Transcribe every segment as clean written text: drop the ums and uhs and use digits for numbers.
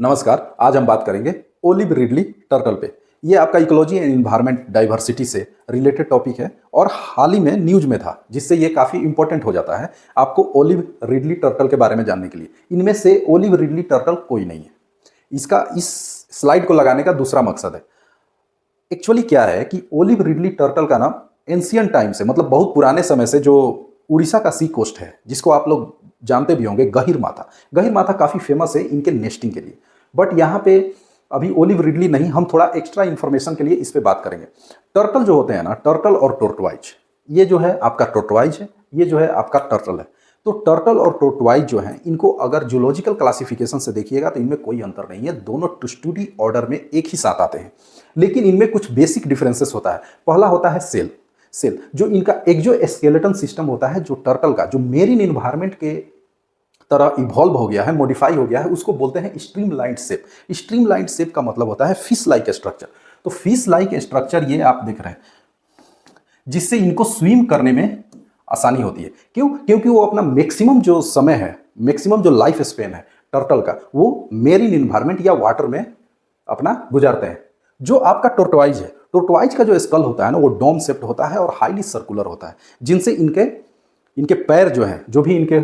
नमस्कार। आज हम बात करेंगे ओलिव रिडली टर्टल पे। ये आपका इकोलॉजी एंड इन्वायरमेंट डाइवर्सिटी से रिलेटेड टॉपिक है और हाल ही में न्यूज में था, जिससे ये काफ़ी इंपॉर्टेंट हो जाता है आपको ओलिव रिडली टर्टल के बारे में जानने के लिए। इनमें से ओलिव रिडली टर्टल कोई नहीं है। इसका इस स्लाइड को लगाने का दूसरा मकसद है। एक्चुअली क्या है कि ओलिव रिडली टर्टल का नाम एंशियंट टाइम से, मतलब बहुत पुराने समय से, जो उड़ीसा का सी कोस्ट है, जिसको आप लोग जानते भी होंगे, गहीरमाथा। गहीरमाथा काफ़ी फेमस है इनके नेस्टिंग के लिए। बट यहाँ पे अभी ओलिव रिडली नहीं, हम थोड़ा एक्स्ट्रा इन्फॉर्मेशन के लिए इस पे बात करेंगे। टर्टल जो होते हैं ना, टर्टल और टोर्टवाइज, ये जो है आपका टोर्टवाइज है, ये जो है आपका टर्टल है। तो टर्टल और टोर्टवाइज जो है, इनको अगर जूलॉजिकल क्लासिफिकेशन से देखिएगा तो इनमें कोई अंतर नहीं है। दोनों टुस्टूडी ऑर्डर में एक ही साथ आते हैं, लेकिन इनमें कुछ बेसिक डिफरेंसेस होता है। पहला होता है सेल जो इनका एक्जोस्केलेटन सिस्टम होता है, जो टर्टल का, जो मेरीन इन्वायरमेंट के तरह इवॉल्व हो गया है, मॉडिफाई हो गया है, उसको बोलते हैं स्ट्रीमलाइन्ड शेप। स्ट्रीमलाइन्ड शेप का मतलब होता है फिश लाइक स्ट्रक्चर। तो फिश लाइक स्ट्रक्चर ये आप देख रहे हैं, जिससे इनको स्विम करने में आसानी होती है। क्यों? क्योंकि वो अपना मैक्सिमम जो समय है, मैक्सिमम जो लाइफ स्पेन है टर्टल का, वो मेरीन इन्वायरमेंट या वाटर में अपना गुजारते हैं। जो आपका टोर्टवाइज है, टोर्टवाइज का जो स्कल होता है ना, वो डोम शेप्ड होता है और हाईली सर्कुलर होता है, जिनसे इनके पैर जो हैं, जो भी इनके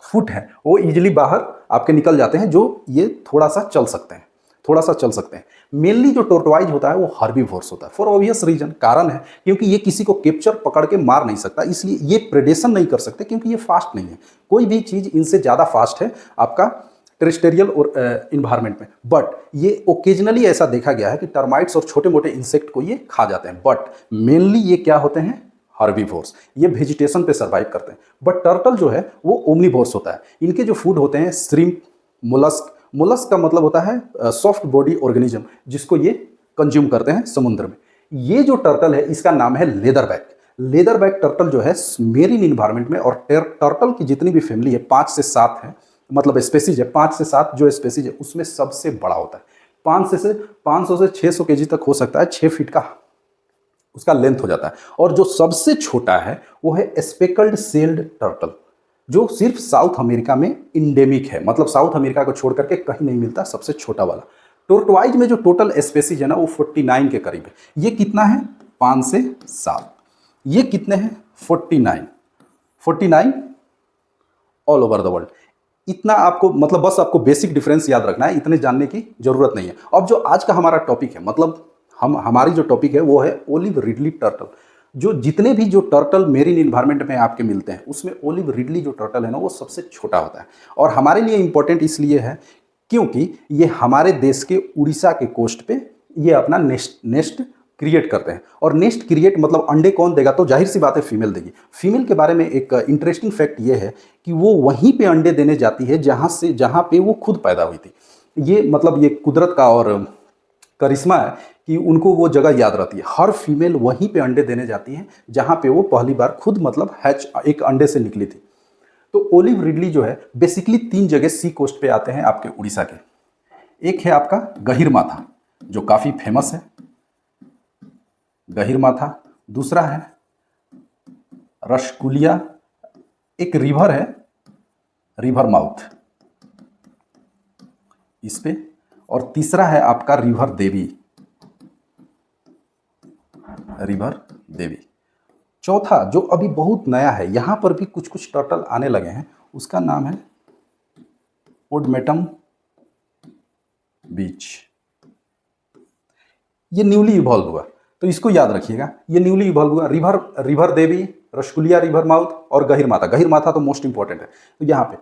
फुट है, वो इजीली बाहर आपके निकल जाते हैं, जो ये थोड़ा सा चल सकते हैं। मेनली जो टोर्टवाइज होता है वो हर्बीवोर्स होता है, फॉर ऑब्वियस रीजन। कारण है क्योंकि ये किसी को कैप्चर पकड़ के मार नहीं सकता, इसलिए ये प्रेडेशन नहीं कर सकते, क्योंकि ये फास्ट नहीं है। कोई भी चीज़ इनसे ज़्यादा फास्ट है आपका टेरेस्टेरियल और इन्वायरमेंट में। बट ये ओकेजनली ऐसा देखा गया है कि टर्माइट्स और छोटे मोटे इंसेक्ट को ये खा जाते हैं। बट मेनली ये क्या होते हैं? हर्बीवोर्स। ये वेजिटेशन पे सर्वाइव करते हैं। बट टर्टल जो है वो ओमनीवोर्स होता है। इनके जो फूड होते हैं श्रिम्प, मोलस्क। मोलस्क का मतलब होता है सॉफ्ट बॉडी ऑर्गेनिज्म, जिसको ये कंज्यूम करते हैं समुद्र में। ये जो टर्टल है, इसका नाम है लेदरबैक। लेदरबैक टर्टल जो है मेरीन इन्वायरमेंट में, और टर्टल की जितनी भी फैमिली है 5 से 7 है, मतलब स्पेसीज है 5 से 7 जो स्पेसीज है, उसमें सबसे बड़ा होता है। 500 से 600 केजी तक हो सकता है, 6 फीट का उसका लेंथ हो जाता है। और जो सबसे छोटा है वो है स्पेकल्ड सेल्ड टर्टल, जो सिर्फ साउथ अमेरिका में इंडेमिक है, मतलब साउथ अमेरिका को छोड़ करके कहीं नहीं मिलता, सबसे छोटा वाला। टोर्टवाइज में जो टोटल स्पेसीज है ना, वो 49 के करीब है। ये कितना है? 5 से 7। ये कितने हैं? 49 ऑल ओवर द वर्ल्ड। इतना आपको, मतलब बस आपको बेसिक डिफरेंस याद रखना है, इतने जानने की जरूरत नहीं है। अब जो आज का हमारा टॉपिक है, मतलब हमारी जो टॉपिक है वो है ओलिव रिडली टर्टल। जो जितने भी जो टर्टल मेरीन इन्वायरमेंट में आपके मिलते हैं, उसमें ओलिव रिडली जो टर्टल है ना, वो सबसे छोटा होता है। और हमारे लिए इंपॉर्टेंट इसलिए है क्योंकि ये हमारे देश के उड़ीसा के कोस्ट पे ये अपना नेस्ट क्रिएट करते हैं। और नेस्ट क्रिएट मतलब अंडे कौन देगा? तो जाहिर सी बात है फीमेल देगी। फीमेल के बारे में एक इंटरेस्टिंग फैक्ट ये है कि वो वहीं पे अंडे देने जाती है जहाँ पे वो खुद पैदा हुई थी। ये मतलब ये कुदरत का और करिश्मा है कि उनको वो जगह याद रहती है। हर फीमेल वहीं पे अंडे देने जाती है जहाँ पे वो पहली बार खुद, मतलब हैच एक अंडे से निकली थी। तो ओलिव रिडली जो है बेसिकली 3 जगह सी कोस्ट पे आते हैं आपके उड़ीसा के। एक है आपका गहीरमाथा, जो काफ़ी फेमस है, गहीरमाथा। दूसरा है रसकुलिया, एक रिवर है, रिवर माउथ इस पे। और तीसरा है आपका रिवर देवी। चौथा जो अभी बहुत नया है, यहां पर भी कुछ कुछ टर्टल आने लगे हैं, उसका नाम है ओडमेटम बीच। ये न्यूली इवॉल्व हुआ, तो इसको याद रखिएगा। ये न्यूली इवॉल्व हुआ। रिवर देवी, रसकुलिया, रिवर माउथ और गहीरमाथा तो मोस्ट इंपॉर्टेंट है। तो यहाँ पे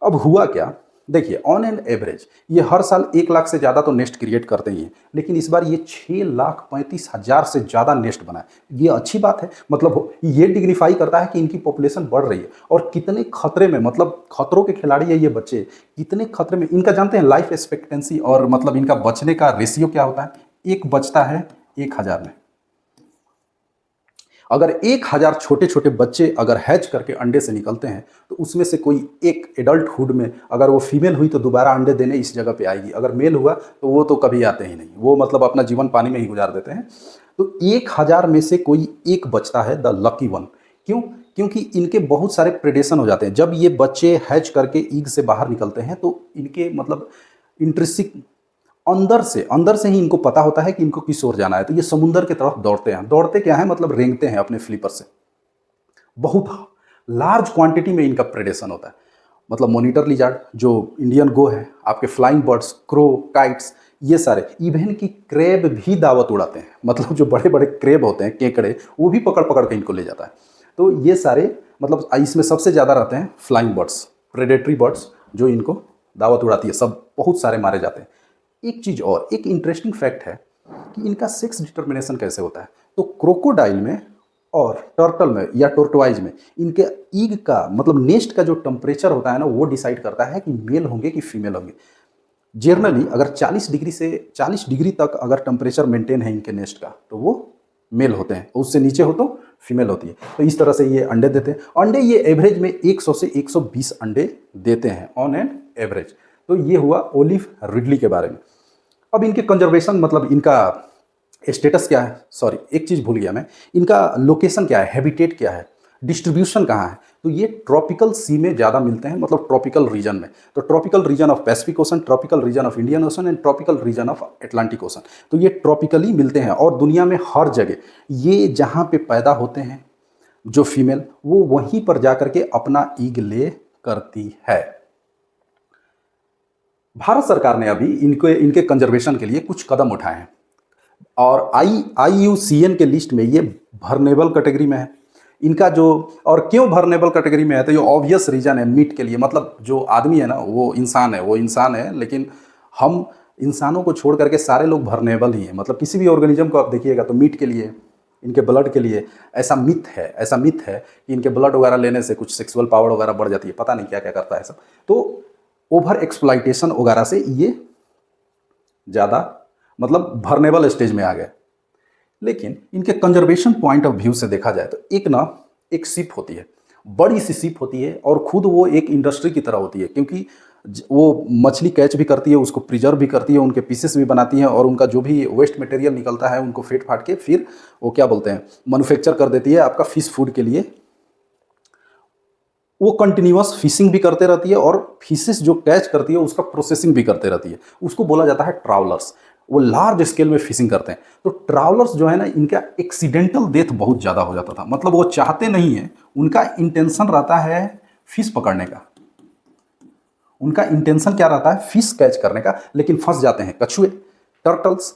अब हुआ क्या, देखिए, ऑन एन एवरेज ये हर साल 1 लाख से ज़्यादा तो नेस्ट क्रिएट करते ही हैं, लेकिन इस बार ये 6,35,000 से ज़्यादा नेस्ट बना है। ये अच्छी बात है, मतलब ये डिग्निफाई करता है कि इनकी पॉपुलेशन बढ़ रही है। और कितने खतरे में, मतलब खतरों के खिलाड़ी है ये बच्चे, कितने खतरे में। इनका जानते हैं लाइफ एक्सपेक्टेंसी और मतलब इनका बचने का रेशियो क्या होता है? एक बचता है 1,000 में। अगर 1,000 छोटे छोटे बच्चे अगर हैच करके अंडे से निकलते हैं, तो उसमें से कोई एक एडल्टहुड में, अगर वो फीमेल हुई तो दोबारा अंडे देने इस जगह पे आएगी। अगर मेल हुआ तो वो तो कभी आते ही नहीं, वो मतलब अपना जीवन पानी में ही गुजार देते हैं। तो 1,000 में से कोई एक बचता है, द लकी वन। क्यों? क्योंकि इनके बहुत सारे प्रेडेशन हो जाते हैं। जब ये बच्चे हैच करके ईग से बाहर निकलते हैं तो इनके मतलब इंट्रिसिक अंदर से ही इनको पता होता है कि इनको किस ओर जाना है, तो ये समुंदर की तरफ दौड़ते हैं। दौड़ते क्या है, मतलब रेंगते हैं अपने फ्लिपर से। बहुत लार्ज क्वांटिटी में इनका प्रेडेशन होता है। मतलब मॉनिटर लिजार्ड, जो इंडियन गो है, आपके फ्लाइंग बर्ड्स, क्रो, काइट्स, ये सारे, इवन की क्रेब भी दावत उड़ाते हैं। मतलब जो बड़े बड़े क्रेब होते हैं, केकड़े, वो भी पकड़ पकड़ के इनको ले जाता है। तो ये सारे, मतलब इसमें सबसे ज़्यादा रहते हैं फ्लाइंग बर्ड्स, प्रेडेटरी बर्ड्स, जो इनको दावत उड़ाती है। सब बहुत सारे मारे जाते हैं। एक चीज़ और, एक इंटरेस्टिंग फैक्ट है कि इनका सेक्स डिटर्मिनेशन कैसे होता है। तो क्रोकोडाइल में और टर्टल में या टोर्टोइज में इनके ईग का, मतलब नेस्ट का जो टेम्परेचर होता है ना, वो डिसाइड करता है कि मेल होंगे कि फीमेल होंगे। जनरली अगर 40 डिग्री तक अगर टेम्परेचर मेंटेन है इनके नेस्ट का, तो वो मेल होते हैं, उससे नीचे हो तो फीमेल होती है। तो इस तरह से ये अंडे देते हैं। अंडे ये एवरेज में 100 से 120 अंडे देते हैं ऑन एन एवरेज। तो ये हुआ ओलिव रिडली के बारे में। अब इनके कंजर्वेशन, मतलब इनका स्टेटस क्या है, सॉरी एक चीज़ भूल गया मैं, इनका लोकेशन क्या है, हैबिटेट क्या है, डिस्ट्रीब्यूशन कहाँ है। तो ये ट्रॉपिकल सी में ज़्यादा मिलते हैं, मतलब ट्रॉपिकल रीजन में। तो tropical region of Pacific ocean, tropical region of Indian ocean and tropical region of Atlantic ocean. तो ये ट्रॉपिकली मिलते हैं और दुनिया में हर जगह ये जहाँ पे पैदा होते हैं जो फीमेल, वो वहीं पर जा करके अपना ईग ले करती है। भारत सरकार ने अभी इनके कंजर्वेशन के लिए कुछ कदम उठाए हैं और IUCN के लिस्ट में ये वर्नेबल कैटेगरी में है। इनका जो, और क्यों वर्नेबल कैटेगरी में है, तो ये ऑब्वियस रीजन है, मीट के लिए। मतलब जो आदमी है ना, वो इंसान है, लेकिन हम इंसानों को छोड़ करके सारे लोग वर्नेबल ही हैं। मतलब किसी भी ऑर्गेनिज्म को आप देखिएगा तो मीट के लिए, इनके ब्लड के लिए, ऐसा मिथ है कि इनके ब्लड वगैरह लेने से कुछ सेक्सुअल पावर वगैरह बढ़ जाती है, पता नहीं क्या क्या करता है सब। तो ओवर एक्सप्लॉइटेशन वगैरह से ये ज़्यादा, मतलब वर्नेबल स्टेज में आ गए। लेकिन इनके कंजर्वेशन पॉइंट ऑफ व्यू से देखा जाए तो एक शिप होती है, बड़ी सी शिप होती है, और खुद वो एक इंडस्ट्री की तरह होती है, क्योंकि वो मछली कैच भी करती है, उसको प्रिजर्व भी करती है, उनके पीसेस भी बनाती है, और उनका जो भी वेस्ट मटेरियल निकलता है उनको फेंट फाट के फिर वो क्या बोलते हैं, मैन्युफैक्चर कर देती है आपका फिश फूड के लिए। वो कंटिन्यूअस फिशिंग भी करते रहती है और फिशेस जो कैच करती है उसका प्रोसेसिंग भी करते रहती है। उसको बोला जाता है ट्रैवलर्स। वो लार्ज स्केल में फिशिंग करते हैं। तो ट्रैवलर्स जो है ना, इनका एक्सीडेंटल डेथ बहुत ज़्यादा हो जाता था। मतलब वो चाहते नहीं है, उनका इंटेंशन रहता है फिश पकड़ने का, उनका इंटेंशन क्या रहता है, फिश कैच करने का, लेकिन फंस जाते हैं कछुए, टर्टल्स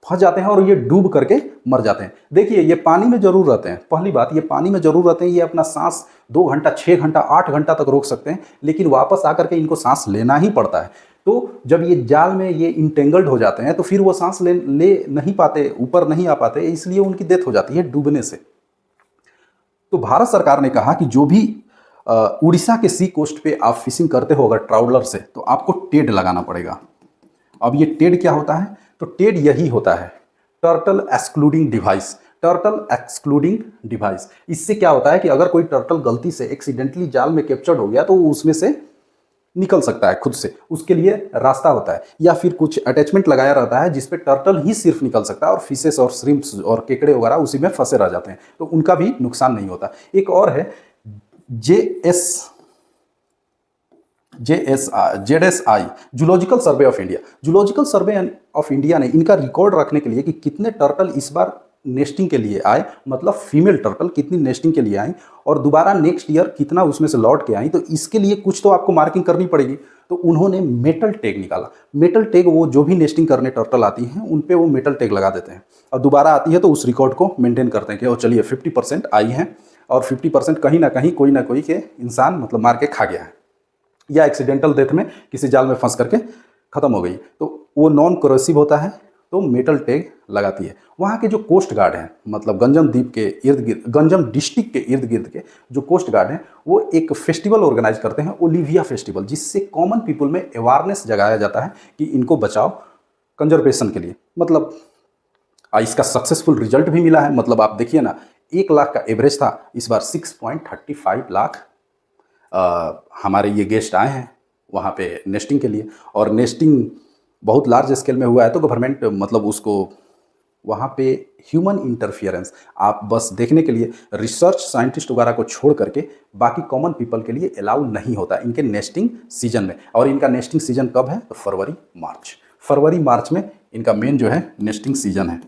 फंस जाते हैं और ये डूब करके मर जाते हैं। देखिए ये पानी में जरूर रहते हैं, पहली बात ये पानी में जरूर रहते हैं, ये अपना सांस 2 घंटा, 6 घंटा, 8 घंटा तक रोक सकते हैं, लेकिन वापस आकर के इनको सांस लेना ही पड़ता है। तो जब ये जाल में ये इंटेंगल्ड हो जाते हैं तो फिर वो सांस ले नहीं पाते, ऊपर नहीं आ पाते, इसलिए उनकी डेथ हो जाती है डूबने से। तो भारत सरकार ने कहा कि जो भी उड़ीसा के सी कोस्ट पे आप फिशिंग करते हो अगर ट्राउलर से, तो आपको टेड लगाना पड़ेगा। अब ये टेड क्या होता है, तो टेड यही होता है, turtle excluding device. Turtle excluding device, इससे क्या होता है कि अगर कोई टर्टल गलती से एक्सीडेंटली जाल में कैप्चर्ड हो गया तो वो उसमें से निकल सकता है खुद से, उसके लिए रास्ता होता है, या फिर कुछ अटैचमेंट लगाया रहता है जिसपे टर्टल ही सिर्फ निकल सकता है और फिशेस और श्रिम्प्स और केकड़े वगैरह उसी में फंसे रह जाते हैं, तो उनका भी नुकसान नहीं होता। एक और है ZSI, zoological survey of India. Zoological survey of India ने इनका रिकॉर्ड रखने के लिए कि कितने टर्टल इस बार नेस्टिंग के लिए आए, मतलब फीमेल टर्टल कितनी नेस्टिंग के लिए आई और दोबारा नेक्स्ट ईयर कितना उसमें से लौट के आई, तो इसके लिए कुछ तो आपको मार्किंग करनी पड़ेगी। तो उन्होंने मेटल टैग निकाला। मेटल टैग, वो जो भी नेस्टिंग करने टर्टल आती हैं उन पे वो मेटल टैग लगा देते हैं, और दोबारा आती है तो उस रिकॉर्ड को मेंटेन करते हैं कि चलिए 50% आई हैं और 50% कहीं ना कहीं कोई ना कोई के इंसान मतलब मार के खा गया है, या एक्सीडेंटल डेथ में किसी जाल में फंस करके ख़त्म हो गई, तो वो नॉन करोसिव होता है, तो मेटल टैग लगाती है। वहाँ के जो कोस्ट गार्ड हैं, मतलब गंजम द्वीप के इर्द गिर्द, गंजम डिस्ट्रिक्ट के इर्द गिर्द के जो कोस्ट गार्ड हैं, वो एक फेस्टिवल ऑर्गेनाइज करते हैं, ओलिविया फेस्टिवल, जिससे कॉमन पीपल में अवेयरनेस जगाया जाता है कि इनको बचाओ कंजर्वेशन के लिए। मतलब इसका सक्सेसफुल रिजल्ट भी मिला है। मतलब आप देखिए ना, 1 लाख का एवरेज था, इस बार 6.35 लाख हमारे ये गेस्ट आए हैं वहाँ पे नेस्टिंग के लिए, और नेस्टिंग बहुत लार्ज स्केल में हुआ है, तो गवर्नमेंट मतलब उसको वहाँ पे ह्यूमन इंटरफियरेंस आप बस देखने के लिए रिसर्च साइंटिस्ट वगैरह को छोड़ करके बाकी कॉमन पीपल के लिए अलाउ नहीं होता इनके नेस्टिंग सीजन में। और इनका नेस्टिंग सीजन कब है? तो फरवरी मार्च। फरवरी मार्च में इनका मेन जो है नेस्टिंग सीजन है,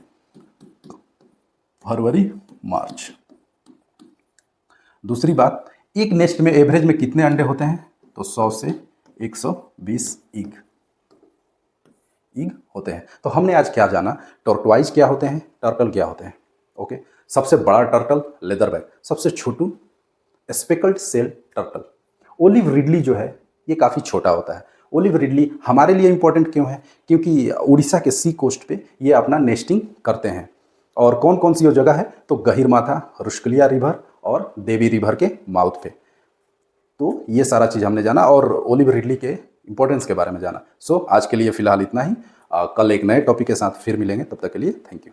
फरवरी मार्च। दूसरी बात, एक नेस्ट में एवरेज में कितने अंडे होते हैं? तो 100 से 120 ईग होते हैं। तो हमने आज क्या जाना, टॉर्टोइज क्या होते हैं, टर्टल क्या होते हैं। ओके, सबसे बड़ा टर्टल लेदरबैक, सबसे छोटू speckled shell turtle. Olive ridley जो है ये काफ़ी छोटा होता है। ओलिव रिडली हमारे लिए इंपॉर्टेंट क्यों है? क्योंकि उड़ीसा के सी कोस्ट पे ये अपना नेस्टिंग करते हैं। और कौन कौन सी वो जगह है? तो गहिरमाथा, रुष्कलिया रिवर और देवी रिवर के माउथ पे। तो ये सारा चीज़ हमने जाना और ओलिव रिडली के इंपॉर्टेंस के बारे में जाना। सो आज के लिए फ़िलहाल इतना ही। कल एक नए टॉपिक के साथ फिर मिलेंगे, तब तक के लिए थैंक यू।